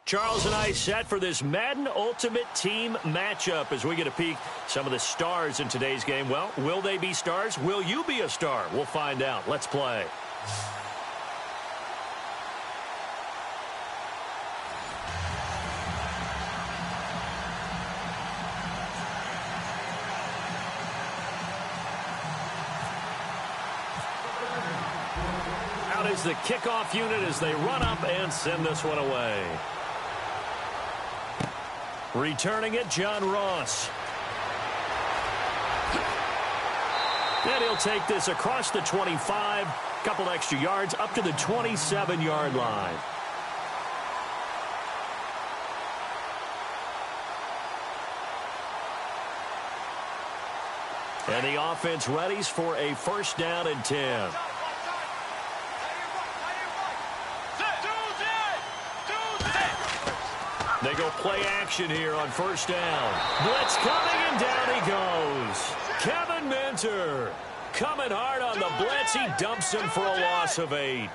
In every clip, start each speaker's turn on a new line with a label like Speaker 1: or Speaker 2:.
Speaker 1: Charles and I set for this Madden Ultimate Team matchup as we get a peek some of the stars in today's game. Well, will they be stars? Will you be a star? We'll find out. Let's play. Out is the kickoff unit as they run up and send this one away. Returning it, John Ross. And he'll take this across the 25, couple extra yards up to the 27-yard line. And the offense readies for a first down and 10. They go play action here on first down. Blitz coming, and down he goes. Kevin Minter coming hard on the blitz. He dumps him for a loss of 8.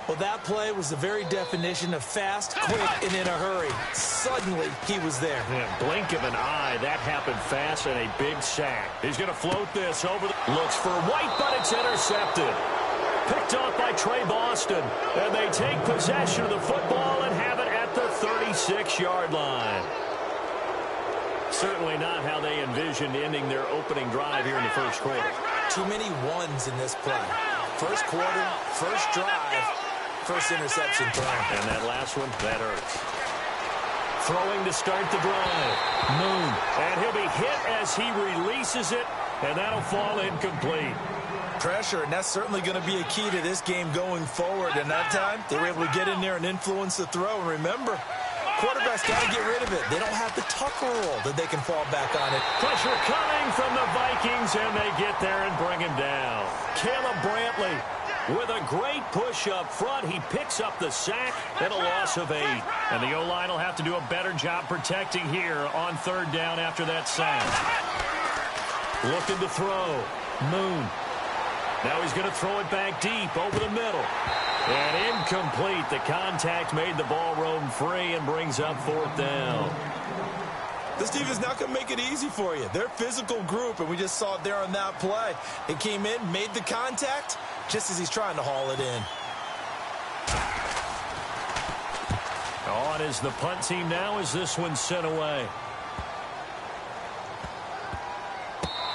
Speaker 2: Well, that play was the very definition of fast, quick, and in a hurry. Suddenly, he was there.
Speaker 1: Yeah, blink of an eye. That happened fast and a big sack. He's going to float this over. Looks for White, but it's intercepted. Picked off by Trey Boston. And they take possession of the football and have it at the 36-yard line. Certainly not how they envisioned ending their opening drive here in the first quarter.
Speaker 2: Too many ones in this play. First quarter, first drive, first interception thrown.
Speaker 1: And that last one, that hurts. Throwing to start the drive. Moon. And he'll be hit as he releases it, and that'll fall incomplete.
Speaker 2: Pressure, and that's certainly going to be a key to this game going forward. And that time, they were able to get in there and influence the throw. And remember, quarterbacks got to get rid of it. They don't have the tuck roll that they can fall back on it.
Speaker 1: Pressure coming from the Vikings, and they get there and bring him down. Caleb Brantley with a great push up front. He picks up the sack and a loss of 8. And the O-line will have to do a better job protecting here on third down after that sack. Looking to throw. Moon. Now he's going to throw it back deep over the middle. And incomplete. The contact made the ball roam free and brings up fourth down.
Speaker 2: This team is not going to make it easy for you. They're a physical group, and we just saw it there on that play. It came in, made the contact, just as he's trying to haul it in.
Speaker 1: On is the punt team now as this one's sent away.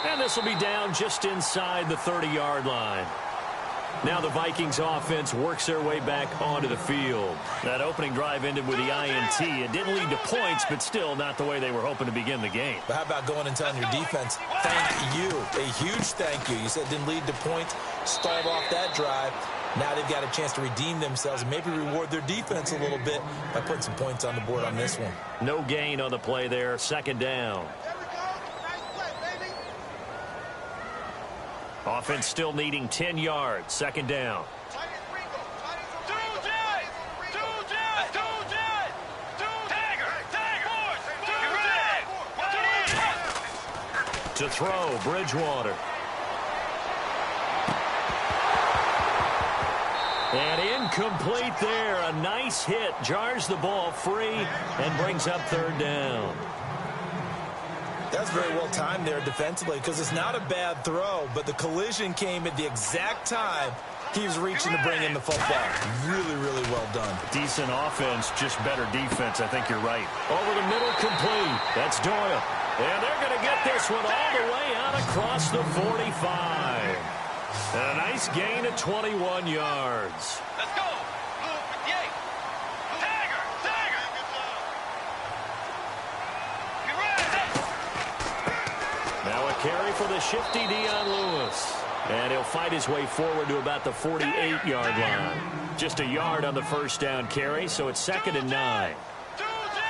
Speaker 1: And this will be down just inside the 30-yard line. Now the Vikings offense works their way back onto the field. That opening drive ended with the INT. It didn't lead to points, but still not the way they were hoping to begin the game.
Speaker 2: But how about going and telling your defense, thank you, a huge thank you. You said it didn't lead to points, stalled off that drive. Now they've got a chance to redeem themselves and maybe reward their defense a little bit by putting some points on the board on this one.
Speaker 1: No gain on the play there, second down. Offense still needing 10 yards. Second down. To throw, Bridgewater. And incomplete there. A nice hit. Jars the ball free and brings up third down.
Speaker 2: That's very well timed there defensively because it's not a bad throw, but the collision came at the exact time he was reaching to bring in the football. Really, really well done.
Speaker 1: Decent offense, just better defense. I think you're right. Over the middle, complete. That's Doyle. And they're going to get this one all the way out across the 45. And a nice gain of 21 yards.
Speaker 3: Let's go.
Speaker 1: Carry for the shifty Dion Lewis. And he'll fight his way forward to about the 48-yard line. Just a yard on the first down carry, so it's 2nd and 9.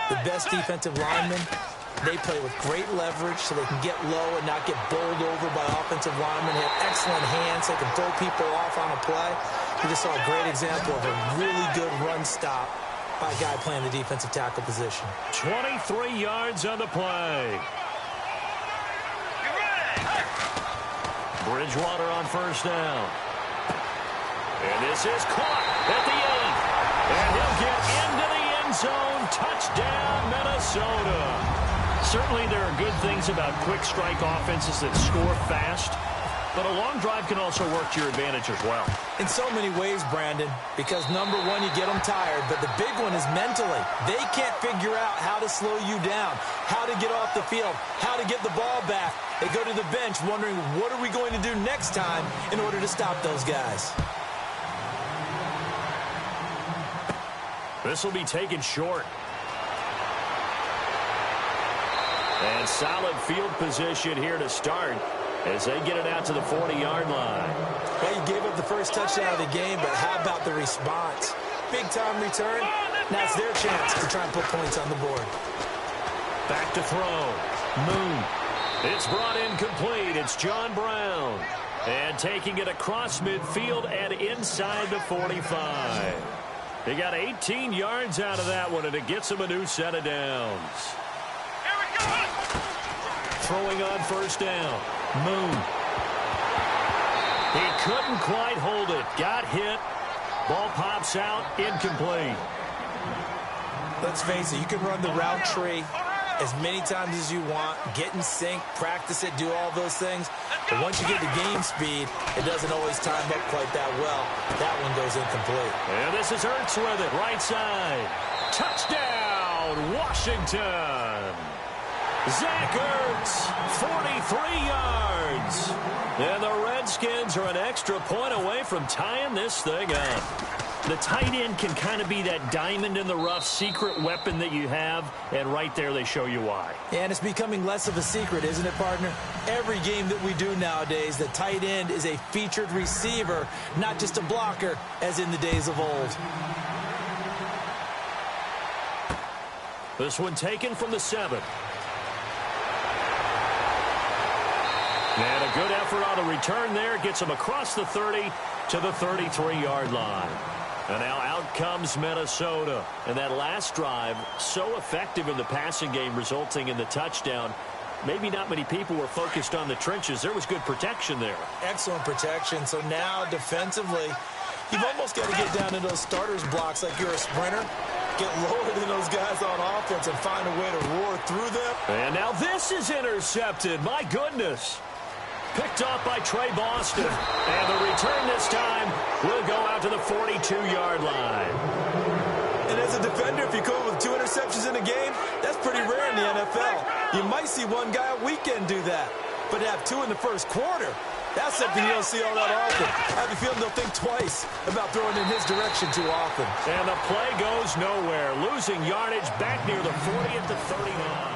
Speaker 2: The best defensive linemen, they play with great leverage so they can get low and not get bowled over by offensive linemen. They have excellent hands. They can throw people off on a play. We just saw a great example of a really good run stop by a guy playing the defensive tackle position.
Speaker 1: 23 yards on the play. Bridgewater on first down. And this is caught at the 8. And he'll get into the end end zone. Touchdown, Minnesota. Certainly there are good things about quick strike offenses that score fast, but a long drive can also work to your advantage as well.
Speaker 2: In so many ways, Brandon, because number one, you get them tired, but the big one is mentally. They can't figure out how to slow you down, how to get off the field, how to get the ball back. They go to the bench wondering, what are we going to do next time in order to stop those guys?
Speaker 1: This will be taken short. And solid field position here to start as they get it out to the 40-yard line.
Speaker 2: Well, you gave up the first touchdown of the game, but how about the response? Big-time return. Now it's their chance to try and put points on the board.
Speaker 1: Back to throw. Moon. It's brought in complete. It's John Brown. And taking it across midfield and inside the 45. He got 18 yards out of that one, and it gets him a new set of downs. Throwing on first down. Moon. He couldn't quite hold it. Got hit. Ball pops out. Incomplete.
Speaker 2: Let's face it, you can run the route tree as many times as you want, get in sync, practice it, do all those things. But once you get to game speed, it doesn't always time up quite that well. That one goes incomplete.
Speaker 1: And this is Ertz with it, right side. Touchdown, Washington. Zach Ertz, 43 yards. And the Redskins are an extra point away from tying this thing up. The tight end can kind of be that diamond in the rough secret weapon that you have, and right there they show you why.
Speaker 2: And it's becoming less of a secret, isn't it, partner? Every game that we do nowadays, the tight end is a featured receiver, not just a blocker, as in the days of old.
Speaker 1: This one taken from the 7. And a good effort on the return there. Gets him across the 30 to the 33-yard line. And now out comes Minnesota. And that last drive, so effective in the passing game, resulting in the touchdown. Maybe not many people were focused on the trenches. There was good protection there.
Speaker 2: Excellent protection. So now defensively, you've almost got to get down in those starters blocks like you're a sprinter. Get lower than those guys on offense and find a way to roar through them.
Speaker 1: And now this is intercepted. My goodness. Picked off by Trey Boston. And the return this time will go out to the 42-yard line.
Speaker 2: And as a defender, if you come up with 2 interceptions in a game, that's pretty rare in the NFL. You might see one guy a weekend do that. But to have 2 in the first quarter, that's something you don't see all that often. I have a feeling they'll think twice about throwing in his direction too often.
Speaker 1: And the play goes nowhere. Losing yardage back near the 40 at the 39.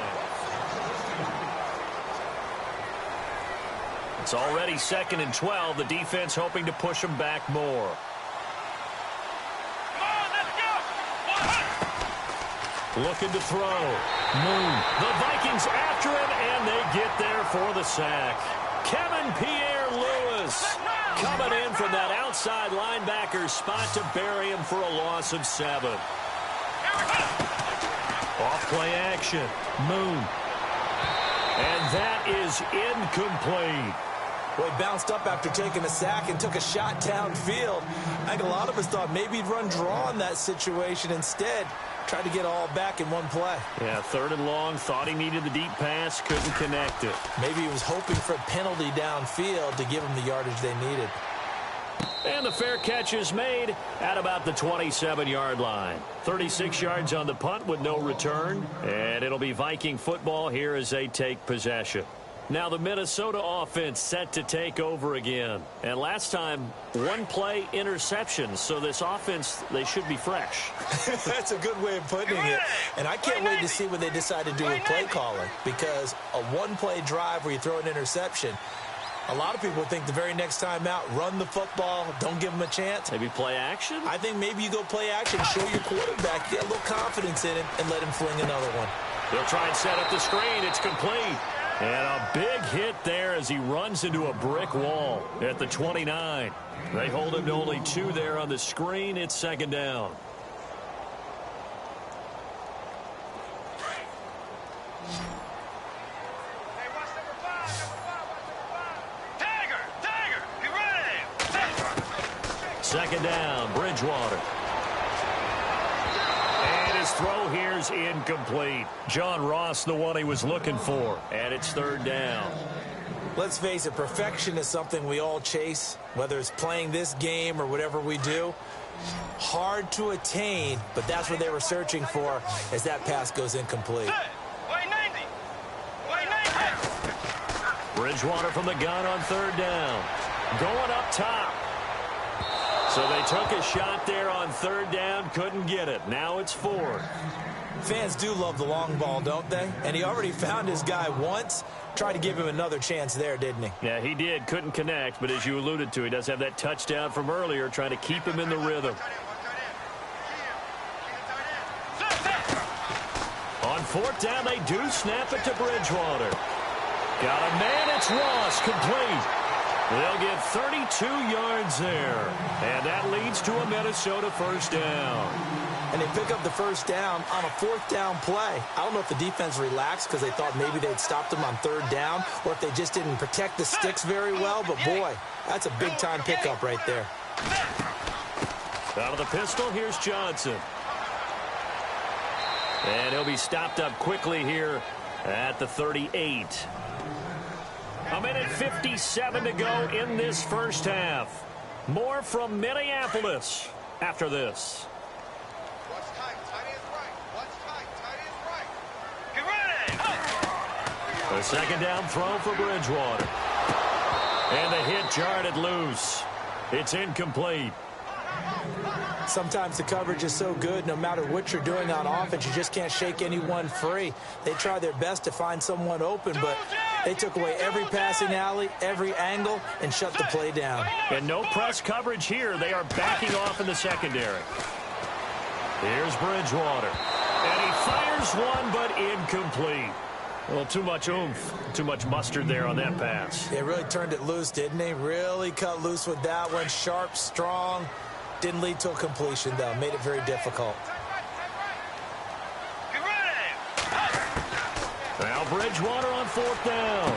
Speaker 1: It's already 2nd and 12. The defense hoping to push them back more. Looking to throw. Moon. The Vikings after him, and they get there for the sack. Kevin Pierre-Louis coming in from that outside linebacker spot to bury him for a loss of 7. Off play action. Moon. And that is incomplete.
Speaker 2: Well, he bounced up after taking a sack and took a shot downfield. I think a lot of us thought maybe he'd run draw in that situation. Instead, tried to get all back in one play.
Speaker 1: Yeah, 3rd and long. Thought he needed the deep pass. Couldn't connect it.
Speaker 2: Maybe he was hoping for a penalty downfield to give him the yardage they needed.
Speaker 1: And the fair catch is made at about the 27-yard line. 36 yards on the punt with no return. And it'll be Viking football here as they take possession. Now the Minnesota offense set to take over again. And last time, 1 play interception. So this offense, they should be fresh.
Speaker 2: That's a good way of putting it. And I can't wait to see what they decide to do with play calling. Because a 1-play drive where you throw an interception, a lot of people think the very next time out, run the football, don't give them a chance.
Speaker 1: Maybe play action?
Speaker 2: I think maybe you go play action, show your quarterback, get a little confidence in him, and let him fling another one.
Speaker 1: They'll try and set up the screen. It's complete. And a big hit there as he runs into a brick wall at the 29. They hold him to only 2 there on the screen. It's 2nd down. Second down, Bridgewater. And his throw here's incomplete. John Ross, the one he was looking for, and it's third down.
Speaker 2: Let's face it, perfection is something we all chase, whether it's playing this game or whatever we do. Hard to attain, but that's what they were searching for as that pass goes incomplete.
Speaker 1: Bridgewater from the gun on third down. Going up top. So they took a shot there on third down, couldn't get it. Now it's fourth.
Speaker 2: Fans do love the long ball, don't they? And he already found his guy once. Tried to give him another chance there, didn't he?
Speaker 1: Yeah, he did. Couldn't connect, but as you alluded to, he does have that touchdown from earlier, trying to keep him in the rhythm. On fourth down, they do snap it to Bridgewater. Got a man, it's Ross, complete. They'll get 32 yards there, and that leads to a Minnesota first down.
Speaker 2: And they pick up the first down on a fourth down play. I don't know if the defense relaxed because they thought maybe they'd stopped them on third down or if they just didn't protect the sticks very well. But, boy, that's a big-time pickup right there.
Speaker 1: Out of the pistol, here's Johnson. And he'll be stopped up quickly here at the 38. A minute 57 to go in this first half. More from Minneapolis after this. A second down throw for Bridgewater. And the hit jarred it loose. It's incomplete.
Speaker 2: Sometimes the coverage is so good, no matter what you're doing on offense, you just can't shake anyone free. They try their best to find someone open, but they took away every passing alley, every angle, and shut the play down.
Speaker 1: And no press coverage here. They are backing off in the secondary. Here's Bridgewater. And he fires one, but incomplete. Well, too much oomph, too much mustard there on that pass.
Speaker 2: They really turned it loose, didn't they? Really cut loose with that one. Sharp, strong. Didn't lead to a completion, though. Made it very difficult.
Speaker 1: Now Bridgewater on fourth down.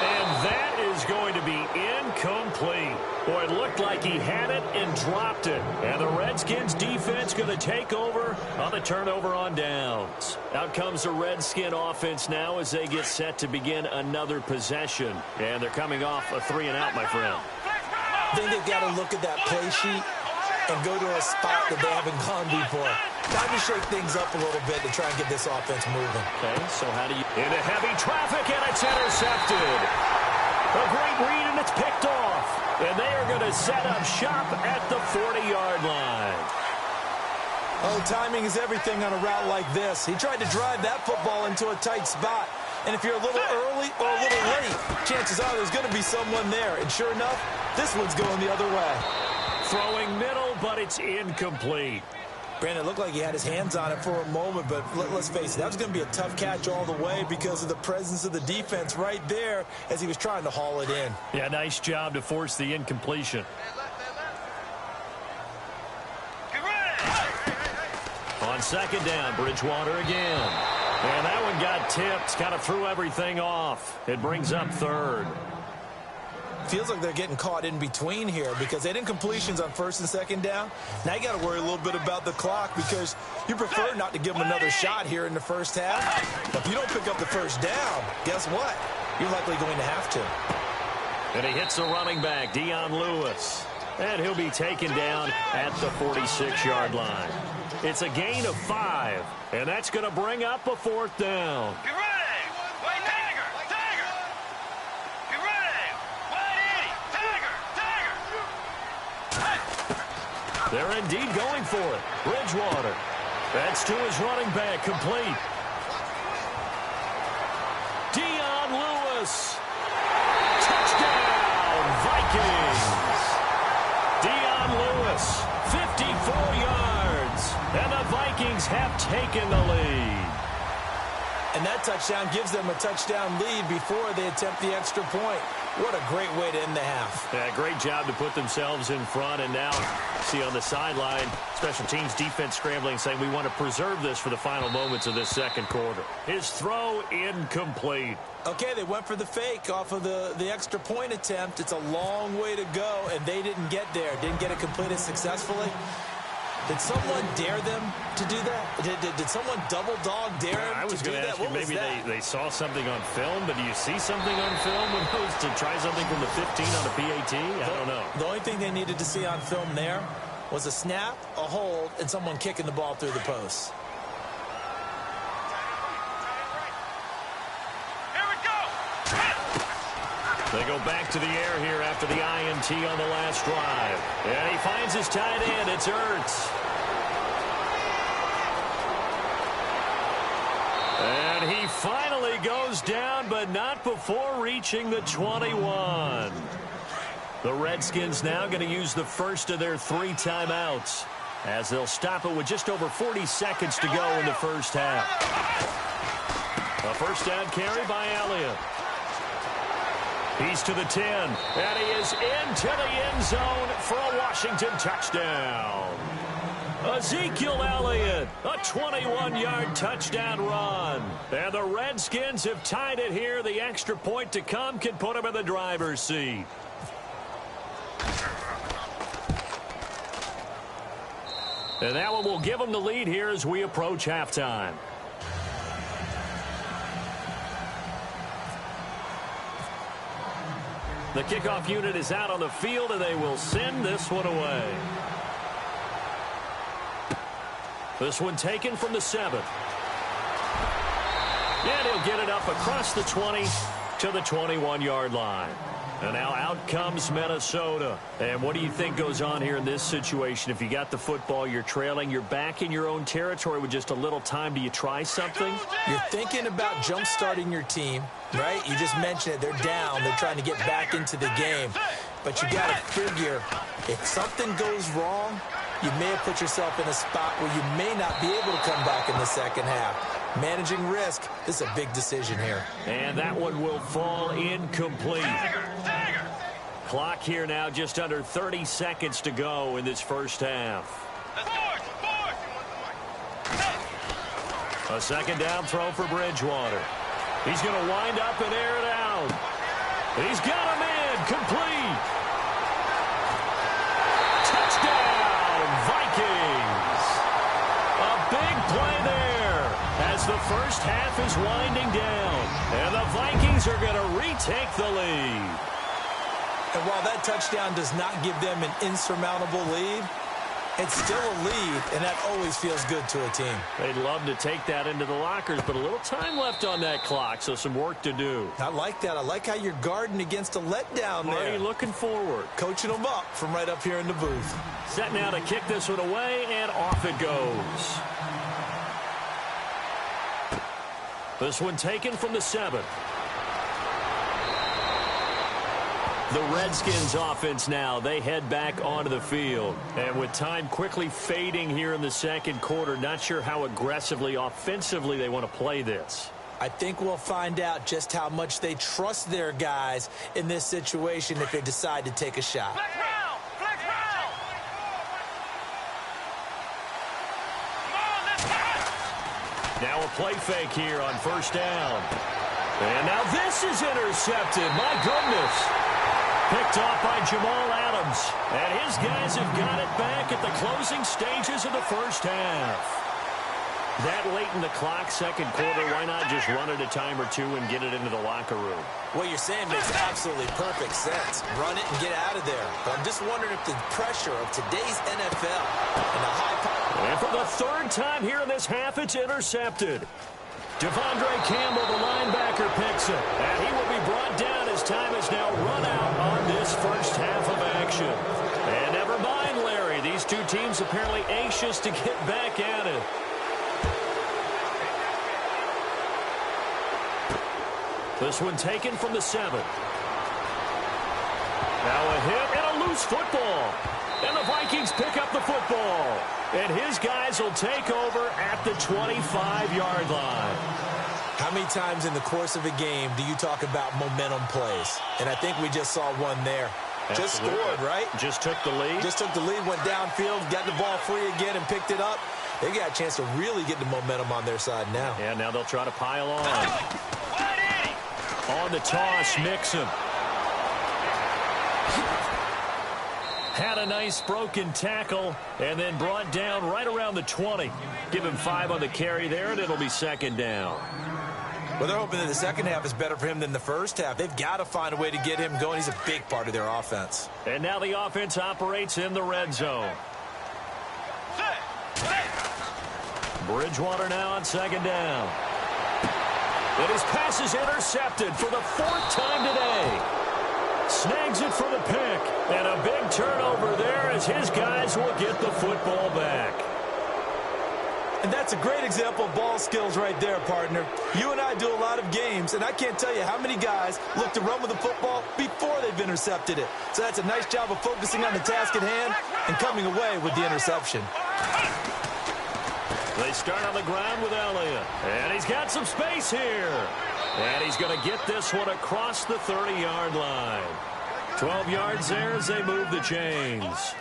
Speaker 1: And that is going to be incomplete. Boy, it looked like he had it and dropped it. And the Redskins defense going to take over on the turnover on downs. Out comes the Redskin offense now as they get set to begin another possession. And they're coming off a 3-and-out, my friend.
Speaker 2: I think they've got to look at that play sheet and go to a spot that they haven't gone before. Time to shake things up a little bit to try and get this offense moving.
Speaker 1: Okay, so how do you... Into heavy traffic, and it's intercepted. A great read, and it's picked off. And they are going to set up shop at the 40-yard line.
Speaker 2: Oh, timing is everything on a route like this. He tried to drive that football into a tight spot. And if you're a little early or a little late, chances are there's going to be someone there. And sure enough, this one's going the other way.
Speaker 1: Throwing middle, but it's incomplete.
Speaker 2: Brandon, it looked like he had his hands on it for a moment, but let's face it, that was going to be a tough catch all the way because of the presence of the defense right there as he was trying to haul it in.
Speaker 1: Yeah, nice job to force the incompletion. On second down, Bridgewater again. And that one got tipped, kind of threw everything off. It brings up third.
Speaker 2: Feels like they're getting caught in between here because they didn't completions on first and second down. Now you got to worry a little bit about the clock because you prefer not to give them another shot here in the first half. But if you don't pick up the first down, guess what? You're likely going to have to.
Speaker 1: And he hits the running back, Dion Lewis. And he'll be taken down at the 46-yard line. It's a gain of 5, and that's going to bring up a fourth down.
Speaker 3: Get ready! Wait, Tiger! Tiger! Get ready! Wait, Tiger!
Speaker 1: They're indeed going for it. Bridgewater. That's to his running back, complete. Dion Lewis. Touchdown, Vikings. Dion Lewis, 54 yards. And the Vikings have taken the lead.
Speaker 2: And that touchdown gives them a touchdown lead before they attempt the extra point. What a great way to end the half.
Speaker 1: Yeah, great job to put themselves in front. And now, see on the sideline, special teams defense scrambling, saying we want to preserve this for the final moments of this second quarter. His throw incomplete.
Speaker 2: Okay, they went for the fake off of the extra point attempt. It's a long way to go, and they didn't get there. Didn't get it completed successfully. Did someone dare them to do that? Did someone double dog dare them
Speaker 1: I was
Speaker 2: to do
Speaker 1: going to
Speaker 2: that?
Speaker 1: ask you,
Speaker 2: What was
Speaker 1: maybe
Speaker 2: that?
Speaker 1: they saw something on film, but do you see something on film when those to try something from the 15 on a PAT? I don't know.
Speaker 2: The only thing they needed to see on film there was a snap, a hold, and someone kicking the ball through the post.
Speaker 1: They go back to the air here after the INT on the last drive. And he finds his tight end. It's Ertz. And he finally goes down, but not before reaching the 21. The Redskins now going to use the first of their 3 timeouts, as they'll stop it with just over 40 seconds to go in the first half. A first down carry by Elliott. He's to the 10, and he is into the end zone for a Washington touchdown. Ezekiel Elliott, a 21-yard touchdown run. And the Redskins have tied it here. The extra point to come can put them in the driver's seat. And that one will give them the lead here as we approach halftime. The kickoff unit is out on the field, and they will send this one away. This one taken from the 7th. And he'll get it up across the 20 to the 21-yard line. And now out comes Minnesota. And what do you think goes on here in this situation? If you got the football, you're trailing, you're back in your own territory with just a little time. Do you try something?
Speaker 2: You're thinking about jump-starting your team, right? You just mentioned it. They're down. They're trying to get back into the game. But you got to figure, if something goes wrong, you may have put yourself in a spot where you may not be able to come back in the second half. Managing risk, this is a big decision here.
Speaker 1: And that one will fall incomplete. Clock here now just under 30 seconds to go in this first half. A second down throw for Bridgewater. He's going to wind up and air it out. He's got him in. Complete. Touchdown, Vikings. A big play there as the first half is winding down. And the Vikings are going to retake the lead.
Speaker 2: And while that touchdown does not give them an insurmountable lead, it's still a lead, and that always feels good to a team.
Speaker 1: They'd love to take that into the lockers, but a little time left on that clock, so some work to do.
Speaker 2: I like that. I like how you're guarding against a letdown there.
Speaker 1: Already looking forward.
Speaker 2: Coaching them up from right up here in the booth.
Speaker 1: Set now to kick this one away, and off it goes. This one taken from the 7th. The Redskins offense now, they head back onto the field. And with time quickly fading here in the second quarter, not sure how aggressively, offensively they want to play this.
Speaker 2: I think we'll find out just how much they trust their guys in this situation if they decide to take a shot.
Speaker 3: Flex round! Flex round! Come on, let's go!
Speaker 1: Now a play fake here on first down. And now this is intercepted. My goodness. Picked off by Jamal Adams. And his guys have got it back at the closing stages of the first half. That late in the clock, second quarter, why not just run it a time or two and get it into the locker room?
Speaker 2: What you're saying makes absolutely perfect sense. Run it and get out of there. But I'm just wondering if the pressure of today's NFL and the high power...
Speaker 1: And for the third time here in this half, it's intercepted. Devondre Campbell, the linebacker, picks it. And he will be brought down as time is now run out on this first half of action. And never mind, Larry. These two teams apparently anxious to get back at it. This one taken from the 7th. Now a hit and a loose football. And the Vikings pick up the football. And his guys will take over at the 25-yard line.
Speaker 2: How many times in the course of a game do you talk about momentum plays? And I think we just saw one there.
Speaker 1: Absolutely.
Speaker 2: Just scored, right?
Speaker 1: Just took the lead.
Speaker 2: Just took the lead, went downfield, got the ball free again, and picked it up. They got a chance to really get the momentum on their side now.
Speaker 1: Yeah, now they'll try to pile on. On the toss, Mixon. Had a nice broken tackle and then brought down right around the 20. Give him 5 on the carry there, and it'll be second down.
Speaker 2: Well, they're hoping that the second half is better for him than the first half. They've got to find a way to get him going. He's a big part of their offense.
Speaker 1: And now the offense operates in the red zone. Bridgewater now on second down. And his pass is intercepted for the 4th time today. Snags it for the pick. And a big turnover there as his guys will get the football back.
Speaker 2: And that's a great example of ball skills right there, partner. You and I do a lot of games, and I can't tell you how many guys look to run with the football before they've intercepted it. So that's a nice job of focusing on the task at hand and coming away with the interception.
Speaker 1: They start on the ground with Elliott. And he's got some space here. And he's going to get this one across the 30-yard line. 12 yards there as they move the chains.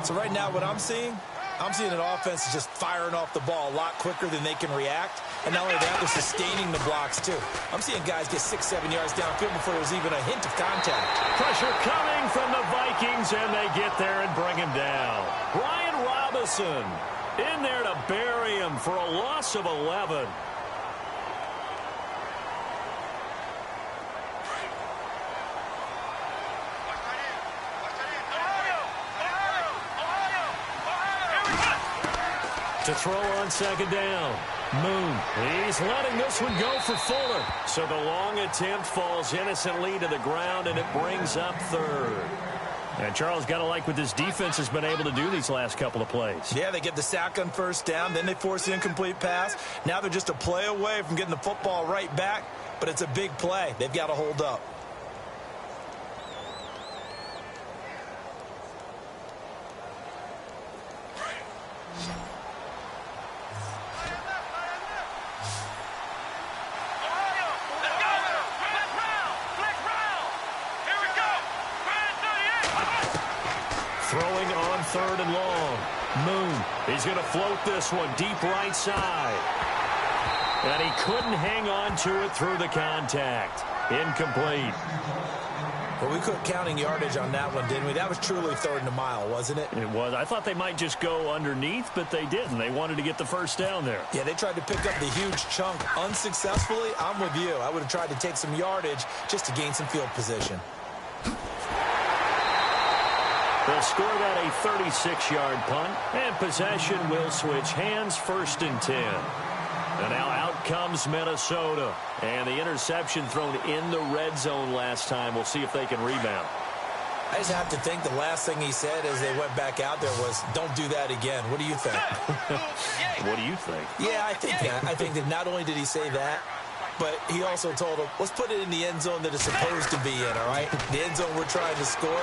Speaker 2: So right now what I'm seeing an offense is just firing off the ball a lot quicker than they can react. And not only that, they're sustaining the blocks, too. I'm seeing guys get 6-7 yards downfield before there's even a hint of contact.
Speaker 1: Pressure coming from the Vikings, and they get there and bring him down. Brian Robinson in there to bury him for a loss of 11. To throw on second down. Moon. He's letting this one go for Fuller. So the long attempt falls innocently to the ground, and it brings up 3rd. And Charles, got to like what this defense has been able to do these last couple of plays.
Speaker 2: Yeah, they get the sack on first down, then they force the incomplete pass. Now they're just a play away from getting the football right back, but it's a big play. They've got to hold up.
Speaker 1: Throwing on 3rd and long. Moon. He's going to float this one deep right side. And he couldn't hang on to it through the contact. Incomplete.
Speaker 2: Well, we quit counting yardage on that one, didn't we? That was truly 3rd and a mile, wasn't it?
Speaker 1: It was. I thought they might just go underneath, but they didn't. They wanted to get the first down there.
Speaker 2: Yeah, they tried to pick up the huge chunk unsuccessfully. I'm with you. I would have tried to take some yardage just to gain some field position.
Speaker 1: They'll score that a 36-yard punt, and possession will switch hands, 1st and 10. And now out comes Minnesota. And the interception thrown in the red zone last time. We'll see if they can rebound.
Speaker 2: I just have to think the last thing he said as they went back out there was, don't do that again. What do you think?
Speaker 1: What do you think?
Speaker 2: Yeah, I think that. I think that not only did he say that, but he also told him, let's put it in the end zone that it's supposed to be in, all right? The end zone we're trying to score.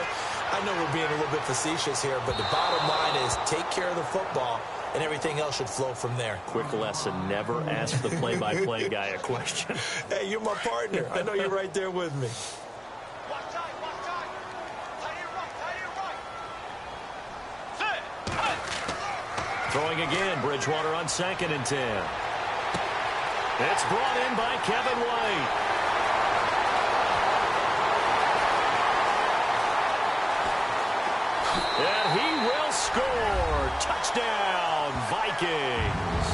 Speaker 2: I know we're being a little bit facetious here, but the bottom line is take care of the football, and everything else should flow from there.
Speaker 1: Quick lesson, never ask the play-by-play guy a question.
Speaker 2: Hey, you're my partner. I know you're right there with me.
Speaker 1: Throwing again, Bridgewater on 2nd and 10. It's brought in by Kevin White. And he will score. Touchdown, Vikings.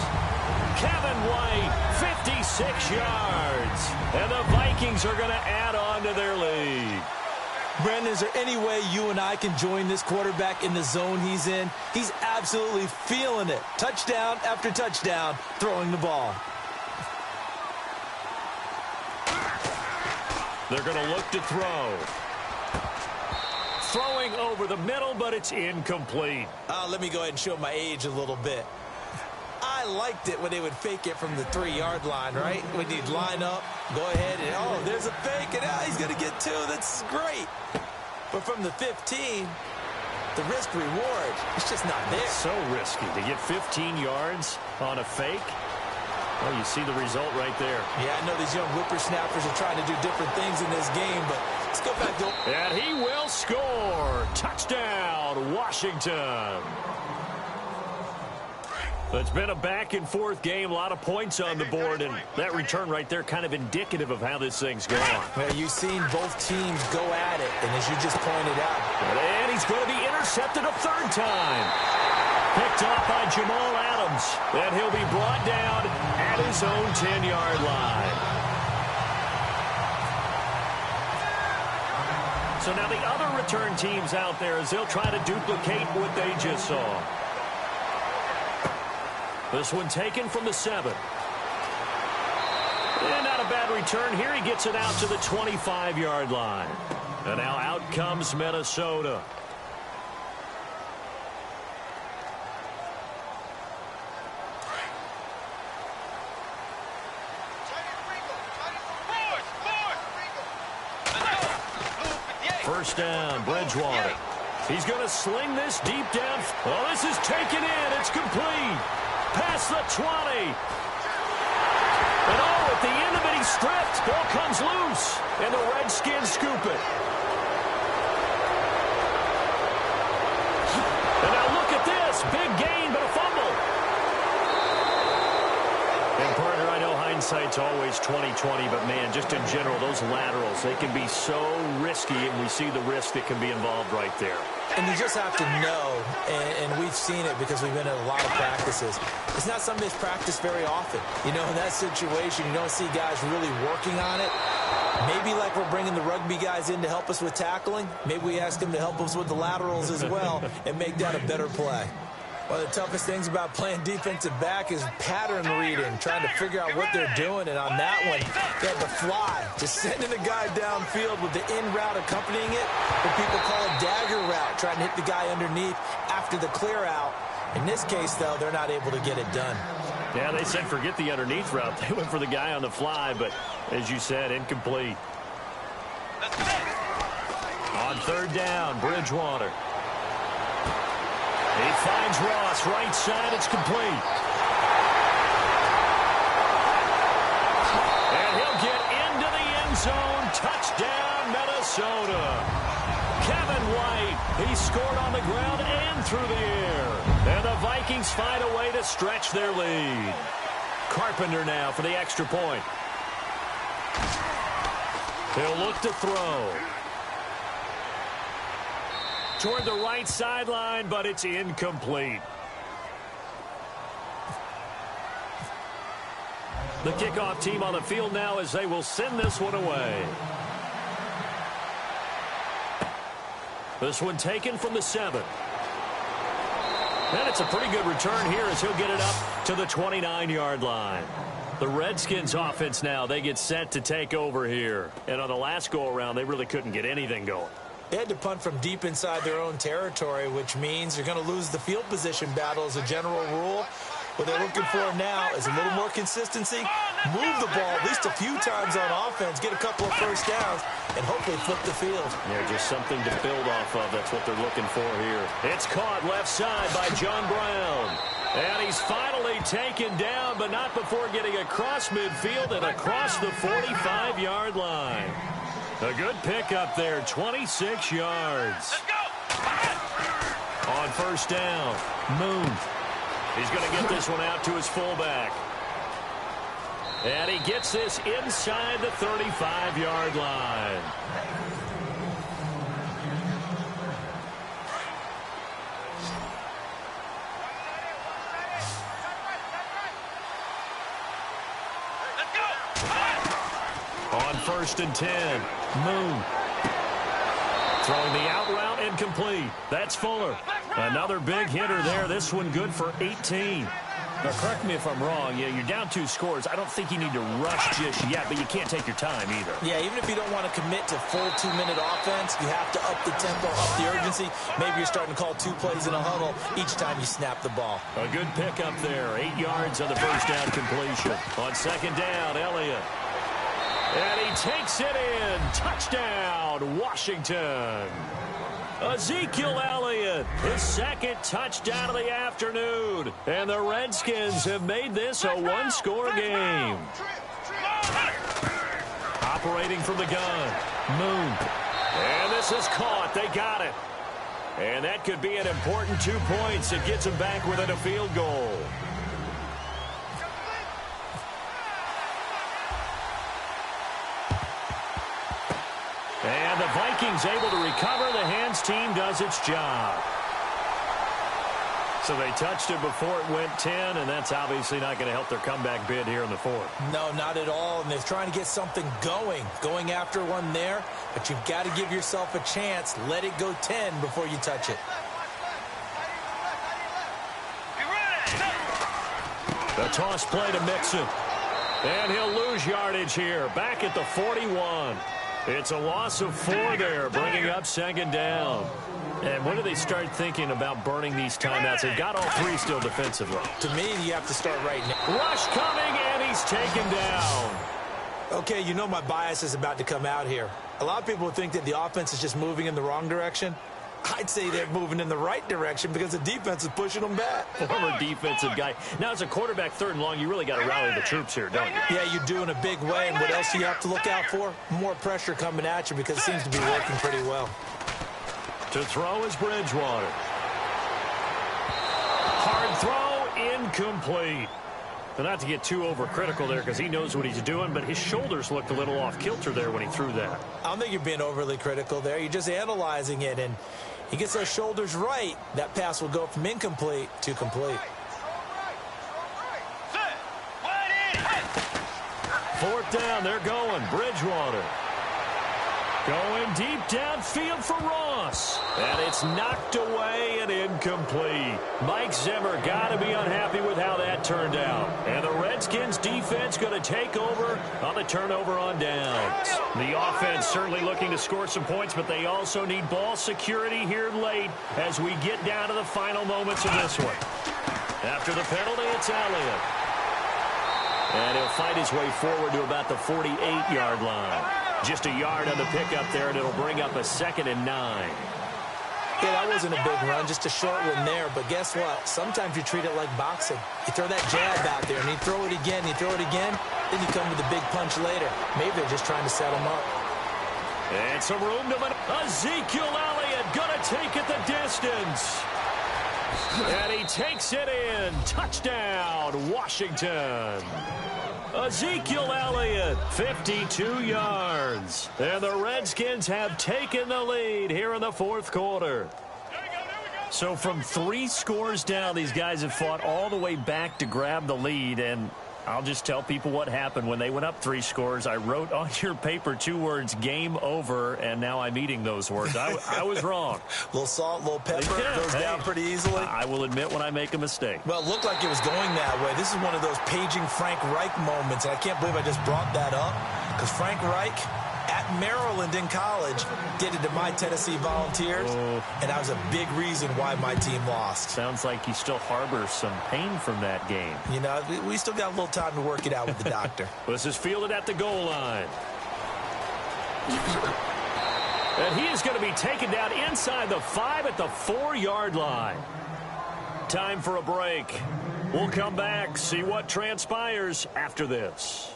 Speaker 1: Kevin White, 56 yards. And the Vikings are going to add on to their lead.
Speaker 2: Brandon, is there any way you and I can join this quarterback in the zone he's in? He's absolutely feeling it. Touchdown after touchdown, throwing the ball.
Speaker 1: They're going to look to throw. Throwing over the middle, but it's incomplete.
Speaker 2: Let me go ahead and show my age a little bit. I liked it when they would fake it from the 3-yard line, right? When he'd line up, go ahead, and oh, there's a fake, and he's going to get 2. That's great. But from the 15, the risk-reward, it's just not there.
Speaker 1: It's so risky to get 15 yards on a fake. Well, you see the result right there.
Speaker 2: Yeah, I know these young whippersnappers are trying to do different things in this game, but let's go back to...
Speaker 1: And he will score. Touchdown, Washington. It's been a back-and-forth game, a lot of points on the board, and that return right there kind of indicative of how this thing's gone.
Speaker 2: Well, you've seen both teams go at it, and as you just pointed out.
Speaker 1: And he's going to be intercepted a third time. Picked off by Jamal Adams, and he'll be brought down at his own 10-yard line. So now the other return teams out there as they'll try to duplicate what they just saw. This one taken from the 7. And not a bad return here. He gets it out to the 25-yard line. And now out comes Minnesota. First down, Bridgewater. He's going to sling this deep down. Oh, this is taken in. It's complete. Past the 20. And oh, at the end of it, he's stripped. Ball comes loose. And the Redskins scoop it. And now look at this. Big gain, but a fumble. And partner, I know hindsight's always 20/20, but man, just in general, those laterals, they can be so risky, and we see the risk that can be involved right there.
Speaker 2: And you just have to know, and we've seen it because we've been in a lot of practices. It's not something that's practiced very often. You know, in that situation, you don't see guys really working on it. Maybe like we're bringing the rugby guys in to help us with tackling. Maybe we ask them to help us with the laterals as well and make that a better play. One of the toughest things about playing defensive back is pattern reading, trying to figure out what they're doing. And on that one, they had to fly, just sending the guy downfield with the in route accompanying it, what people call a dagger route, trying to hit the guy underneath after the clear out. In this case, though, they're not able to get it done.
Speaker 1: Yeah, they said forget the underneath route. They went for the guy on the fly, but as you said, incomplete. On third down, Bridgewater. He finds Ross, right side, it's complete. And he'll get into the end zone. Touchdown, Minnesota. Kevin White, he scored on the ground and through the air. And the Vikings find a way to stretch their lead. Carpenter now for the extra point. He'll look to throw. Toward the right sideline, but it's incomplete. The kickoff team on the field now as they will send this one away. This one taken from the 7. And it's a pretty good return here as he'll get it up to the 29-yard line. The Redskins offense now, they get set to take over here. And on the last go-around, they really couldn't get anything going.
Speaker 2: They had to punt from deep inside their own territory, which means you're going to lose the field position battle as a general rule. What they're looking for now is a little more consistency, move the ball at least a few times on offense, get a couple of first downs, and hopefully flip the field.
Speaker 1: Yeah, just something to build off of. That's what they're looking for here. It's caught left side by John Brown. And he's finally taken down, but not before getting across midfield and across the 45-yard line. A good pickup there, 26 yards.
Speaker 3: Let's go!
Speaker 1: On first down, Moon. He's going to get this one out to his fullback. And he gets this inside the 35-yard line. On first and 10, Moon. Throwing the out route incomplete. That's Fuller. Another big hitter there. This one good for 18. Now, correct me if I'm wrong. Yeah, you're down 2 scores. I don't think you need to rush just yet, but you can't take your time either.
Speaker 2: Yeah, even if you don't want to commit to full 2-minute offense, you have to up the tempo, up the urgency. Maybe you're starting to call 2 plays in a huddle each time you snap the ball.
Speaker 1: A good pickup there. 8 yards on the first down completion. On second down, Elliott. And he takes it in. Touchdown, Washington. Ezekiel Elliott, his second touchdown of the afternoon. And the Redskins have made this a 1-score game. Operating from the gun, Moon. And this is caught. They got it. And that could be an important 2 points. It gets them back within a field goal. Vikings able to recover. The hands team does its job. So they touched it before it went 10, and that's obviously not going to help their comeback bid here in the fourth.
Speaker 2: No, not at all, and they're trying to get something going after one there, but you've got to give yourself a chance. Let it go 10 before you touch it.
Speaker 1: The toss play to Mixon. And he'll lose yardage here. Back at the 41. It's a loss of 4 there, bringing up second down. And when do they start thinking about burning these timeouts? They've got all 3 still defensively.
Speaker 2: To me, you have to start right now.
Speaker 1: Rush coming, and he's taken down.
Speaker 2: Okay, you know my bias is about to come out here. A lot of people think that the offense is just moving in the wrong direction. I'd say they're moving in the right direction because the defense is pushing them back.
Speaker 1: Former defensive guy. Now, as a quarterback, 3rd and long, you really got to rally the troops here, don't you?
Speaker 2: Yeah, you do in a big way. And what else do you have to look out for? More pressure coming at you because it seems to be working pretty well.
Speaker 1: To throw is Bridgewater. Hard throw, incomplete. But not to get too overcritical there because he knows what he's doing, but his shoulders looked a little off kilter there when he threw that.
Speaker 2: I don't think you're being overly critical there. You're just analyzing it, and he gets those shoulders right. That pass will go from incomplete to complete.
Speaker 1: 4th down, they're going. Bridgewater. Going deep downfield for Ross. And it's knocked away and incomplete. Mike Zimmer got to be unhappy with how that turned out. And the Redskins defense going to take over on the turnover on downs. The offense certainly looking to score some points, but they also need ball security here late as we get down to the final moments of this one. After the penalty, it's Elliott. And he'll fight his way forward to about the 48-yard line. Just a yard on the pickup there, and it'll bring up a 2nd and 9.
Speaker 2: Yeah, that wasn't a big run, just a short one there. But guess what? Sometimes you treat it like boxing. You throw that jab out there, and you throw it again, you throw it again, then you come with a big punch later. Maybe they're just trying to set him up.
Speaker 1: And some room to Ezekiel Elliott going to take it the distance. And he takes it in. Touchdown, Washington. Ezekiel Elliott, 52 yards. And the Redskins have taken the lead here in the 4th quarter. So from 3 scores down, these guys have fought all the way back to grab the lead. And I'll just tell people what happened when they went up 3 scores. I wrote on your paper 2 words, game over, and now I'm eating those words. I was wrong.
Speaker 2: A little salt, a little pepper, goes down pretty easily.
Speaker 1: I will admit when I make a mistake.
Speaker 2: Well, it looked like it was going that way. This is one of those paging Frank Reich moments, and I can't believe I just brought that up because Frank Reich at Maryland in college did it to my Tennessee Volunteers, and that was a big reason why my team lost.
Speaker 1: Sounds like you still harbor some pain from that game.
Speaker 2: You know, we still got a little time to work it out with the doctor.
Speaker 1: This is fielded at the goal line. And he is going to be taken down inside the 5 at the 4-yard line. Time for a break. We'll come back, see what transpires after this.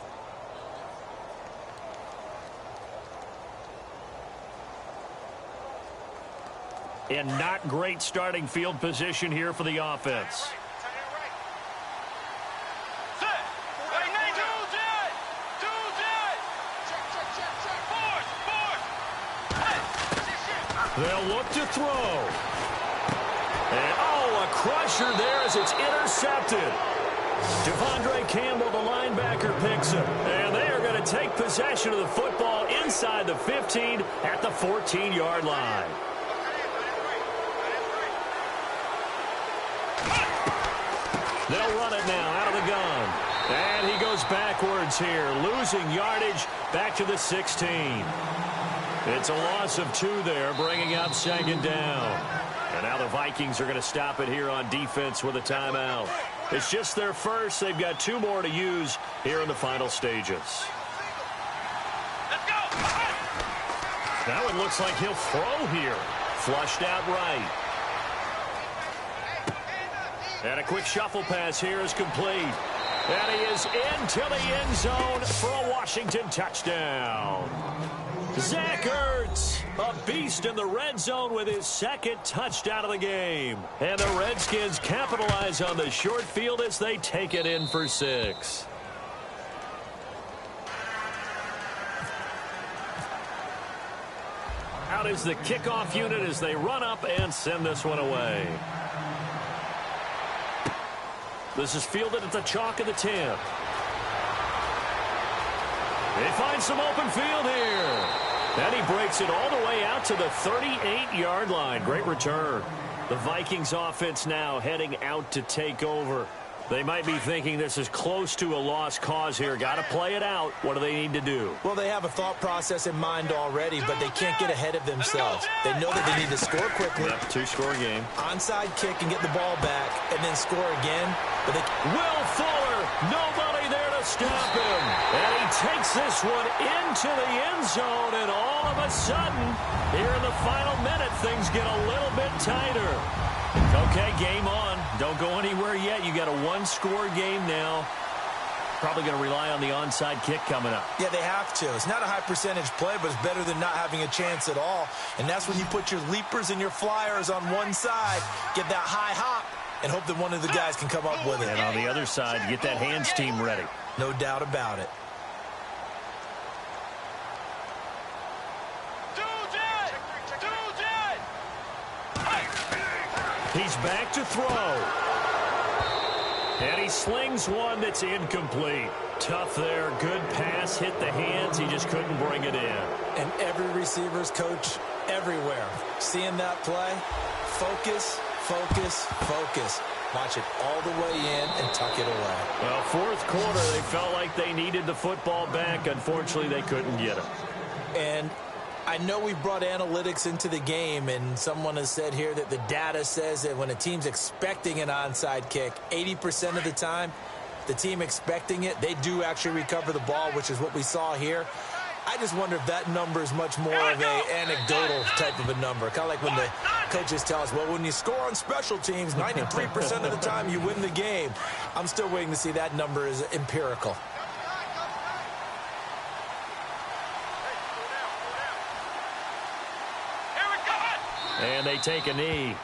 Speaker 1: And not great starting field position here for the offense. They'll look to throw. And, a crusher there as it's intercepted. Devondre Campbell, the linebacker, picks it. And they are going to take possession of the football inside the 15 at the 14-yard line. They'll run it now out of the gun. And he goes backwards here, losing yardage back to the 16. It's a loss of 2 there, bringing up 2nd down. And now the Vikings are going to stop it here on defense with a timeout. It's just their first. They've got 2 more to use here in the final stages.
Speaker 3: Let's go.
Speaker 1: Now it looks like he'll throw here. Flushed out right. And a quick shuffle pass here is complete. And he is into the end zone for a Washington touchdown. Zach Ertz, a beast in the red zone with his 2nd touchdown of the game. And the Redskins capitalize on the short field as they take it in for 6. out is the kickoff unit as they run up and send this one away. This is fielded at the chalk of the 10. They find some open field here. And he breaks it all the way out to the 38-yard line. Great return. The Vikings offense now heading out to take over. They might be thinking this is close to a lost cause here. Got to play it out. What do they need to do?
Speaker 2: Well, they have a thought process in mind already, but they can't get ahead of themselves. They know that they need to score quickly.
Speaker 1: Yep, two-score game.
Speaker 2: Onside kick and get the ball back and then score again. But
Speaker 1: Will Fuller, nobody there to stop him. And he takes this one into the end zone, and all of a sudden, here in the final minute, things get a little bit tighter. Okay, game on. Don't go anywhere yet. You got a one-score game now. Probably going to rely on the onside kick coming up.
Speaker 2: Yeah, they have to. It's not a high-percentage play, but it's better than not having a chance at all. And that's when you put your leapers and your flyers on one side, get that high hop, and hope that one of the guys can come up with it.
Speaker 1: And on the other side, get that hands team ready.
Speaker 2: No doubt about it.
Speaker 1: He's back to throw. And he slings one that's incomplete. Tough there. Good pass. Hit the hands. He just couldn't bring it in.
Speaker 2: And every receiver's coach everywhere. Seeing that play, focus, focus, focus. Watch it all the way in and tuck it away.
Speaker 1: Well, fourth quarter, they felt like they needed the football back. Unfortunately, they couldn't get it.
Speaker 2: And I know we brought analytics into the game, and someone has said here that the data says that when a team's expecting an onside kick, 80% of the time, the team expecting it, they do actually recover the ball, which is what we saw here. I just wonder if that number is much more of an anecdotal type of a number. Kind of like when the coaches tell us, well, when you score on special teams, 93% of the time you win the game. I'm still waiting to see that number is empirical.
Speaker 1: And they take a knee.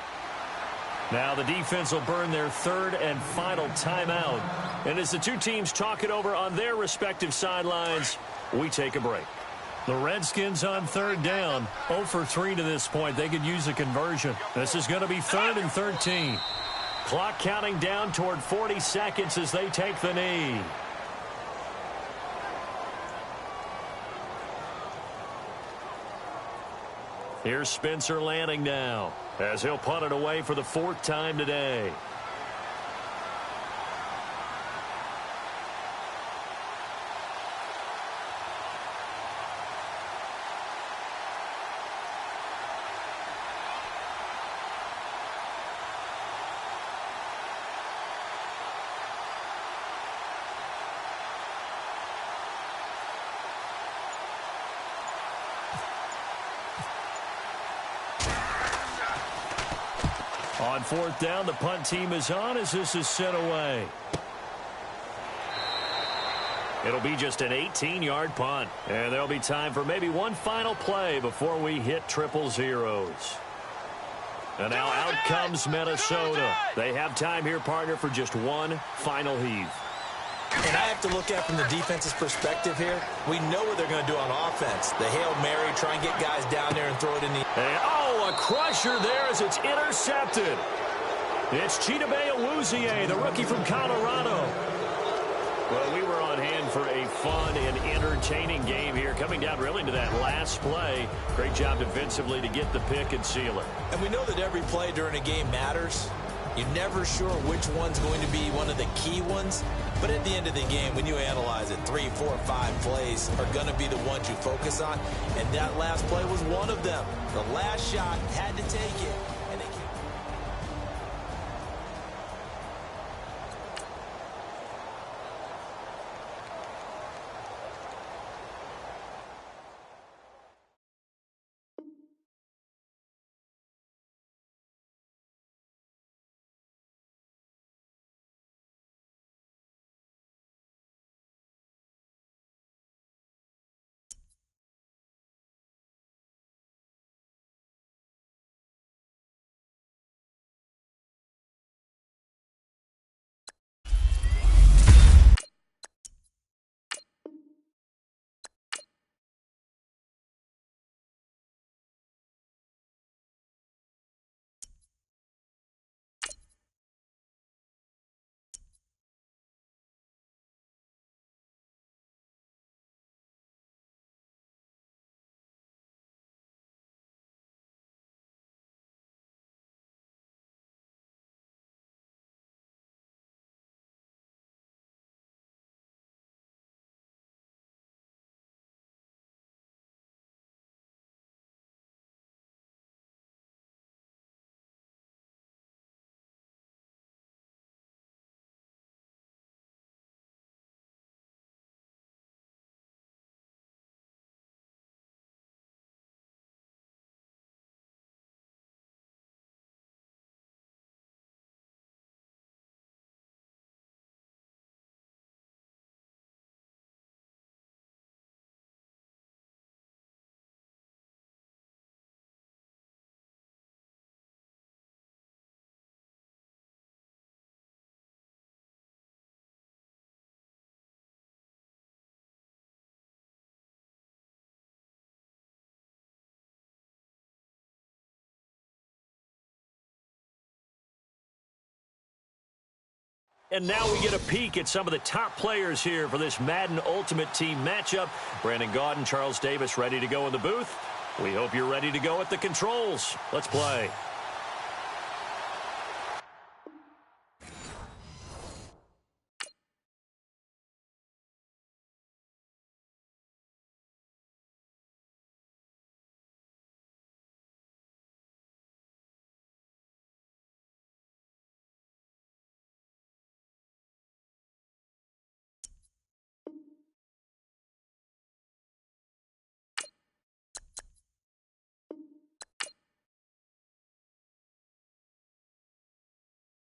Speaker 1: Now the defense will burn their third and final timeout. And as the two teams talk it over on their respective sidelines, we take a break. The Redskins on third down, 0 for 3 to this point. They could use a conversion. This is going to be 3rd and 13. Clock counting down toward 40 seconds as they take the knee. Here's Spencer Lanning now, as he'll punt it away for the 4th time today. On 4th down, the punt team is on as this is sent away. It'll be just an 18-yard punt. And there'll be time for maybe one final play before we hit triple zeros. And now out comes Minnesota. They have time here, partner, for just one final heave.
Speaker 2: And I have to look at it from the defense's perspective here. We know what they're going to do on offense. The Hail Mary, try and get guys down there and throw it in the...
Speaker 1: And, oh, a crusher there as it's intercepted. It's Chidobe Awuzie, the rookie from Colorado. Well, we were on hand for a fun and entertaining game here, coming down really to that last play. Great job defensively to get the pick and seal it.
Speaker 2: And we know that every play during a game matters. You're never sure which one's going to be one of the key ones. But at the end of the game, when you analyze it, 3, 4, 5 plays are going to be the ones you focus on. And that last play was one of them. The last shot had to take it.
Speaker 1: And now we get a peek at some of the top players here for this Madden Ultimate Team matchup. Brandon Gaudin, Charles Davis ready to go in the booth. We hope you're ready to go at the controls. Let's play.